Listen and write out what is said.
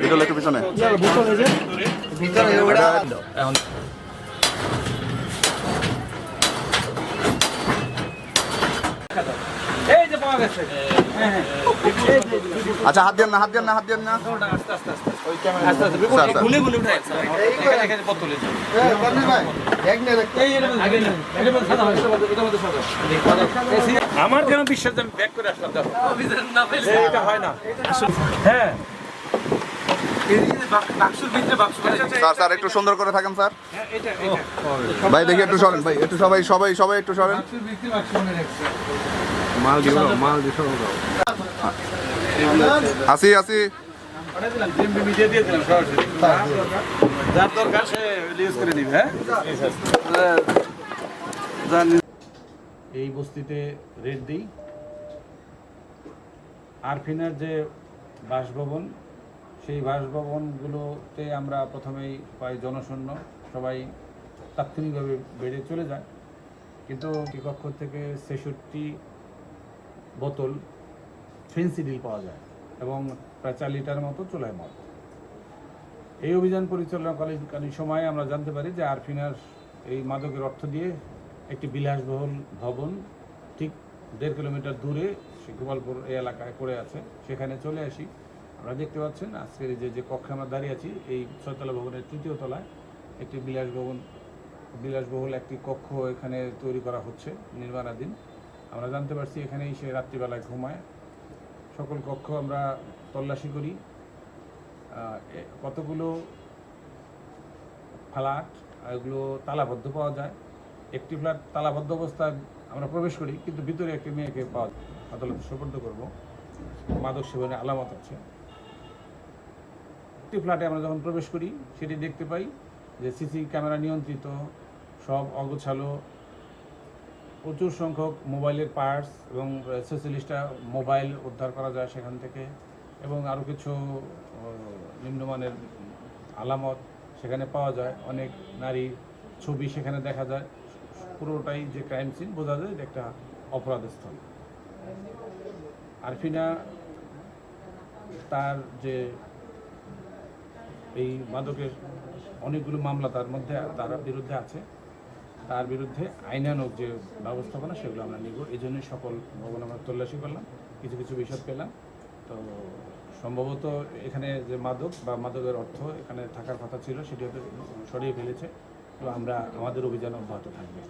ভিতরে একটু পিছনে এই যে পাওয়া গেছে। আচ্ছা হাত দেন না হাত দেন না হাত দেন না আস্তে আস্তে আস্তে ওই ক্যামেরা আস্তে আস্তে গুলি গুলি উঠাই এখানে এখানে বোতলে এই করনে ভাই এক নে এই আগে না এটা বন্ধ সাদা এটা মধ্যে সাদা আমার কেন বিশ্বাস আমি ব্যাক করে আসলাম দেখো অভিযান না পেলে এটা হয় না হ্যাঁ স্যার স্যার একটু সুন্দর করে থাকেন স্যার ভাই দেখি একটু সরেন ভাই একটু সবাই সবাই সবাই একটু সরেন মাল দিব মাল দিছো আসি আসি যার দরকার সে ইউজ করে নিবে হ্যাঁ এই বস্তিতে রেড দিই আরফিনার যে বাসভবন সেই বাসভবনগুলোতে আমরা প্রথমেই পাই জনশূন্য সবাই তাৎক্ষণিকভাবে বেড়ে চলে যায় কিন্তু কক্ষ থেকে ৬৬ বোতল ফেন্সিডিল পাওয়া যায় এবং প্রায় ৪ লিটার মতো চোলাই মদ। এই অভিযান পরিচালনাকালীন সময়ে আমরা জানতে পারি যে আরফিনার এই মাদকের অর্থ দিয়ে একটি বিলাসবহুল ভবন ঠিক ১.৫ কিলোমিটার দূরে গোপালপুর এই এলাকায় পড়ে আছে। সেখানে চলে আসি, আমরা দেখতে পাচ্ছেন আজকের যে কক্ষে আমরা দাঁড়িয়ে আছি এই ৬তলা ভবনের ৩য় তলায় একটি বিলাসবহুল একটি কক্ষ এখানে তৈরি করা হচ্ছে, নির্মাণাধীন। আমরা জানতে পারছি এখানেই সে রাত্রিবেলায় ঘুমায়। সকল কক্ষ আমরা তল্লাশি করি, কতগুলো ফ্ল্যাট এগুলো তালাবদ্ধ পাওয়া যায়। একটি ফ্ল্যাট তালাবদ্ধ অবস্থায় আমরা প্রবেশ করি কিন্তু ভিতরে একটি মেয়েকে পাওয়া যায়। আদালতে সোপর্দ করব, মাদক সেবনের আলামত আছে। একটি ফ্ল্যাটে আমরা যখন প্রবেশ করি সেটি দেখতে পাই যে সিসি ক্যামেরা নিয়ন্ত্রিত, সব অগোছালো, প্রচুর সংখ্যক মোবাইলের পার্টস এবং ৪৬টা মোবাইল উদ্ধার করা যায় সেখান থেকে এবং আরও কিছু নিম্নমানের আলামত সেখানে পাওয়া যায়। অনেক নারী ছবি সেখানে দেখা যায়। পুরোটাই যে ক্রাইম সিন বোঝা যায় যে একটা অপরাধস্থল। আরফিনা তার যে এই মাদকের অনেকগুলো মামলা তার বিরুদ্ধে আছে, তার বিরুদ্ধে আইনানুগ যে ব্যবস্থাপনা সেগুলো আমরা নিব। এই জন্যই সকল ভবন আমরা তল্লাশি করলাম, কিছু কিছু বিষয় পেলাম। তো সম্ভবত এখানে যে মাদক বা মাদকের অর্থ এখানে থাকার কথা ছিল সেটি হয়তো সরিয়ে ফেলেছে। তো আমরা আমাদের অভিযান অব্যাহত থাকবে।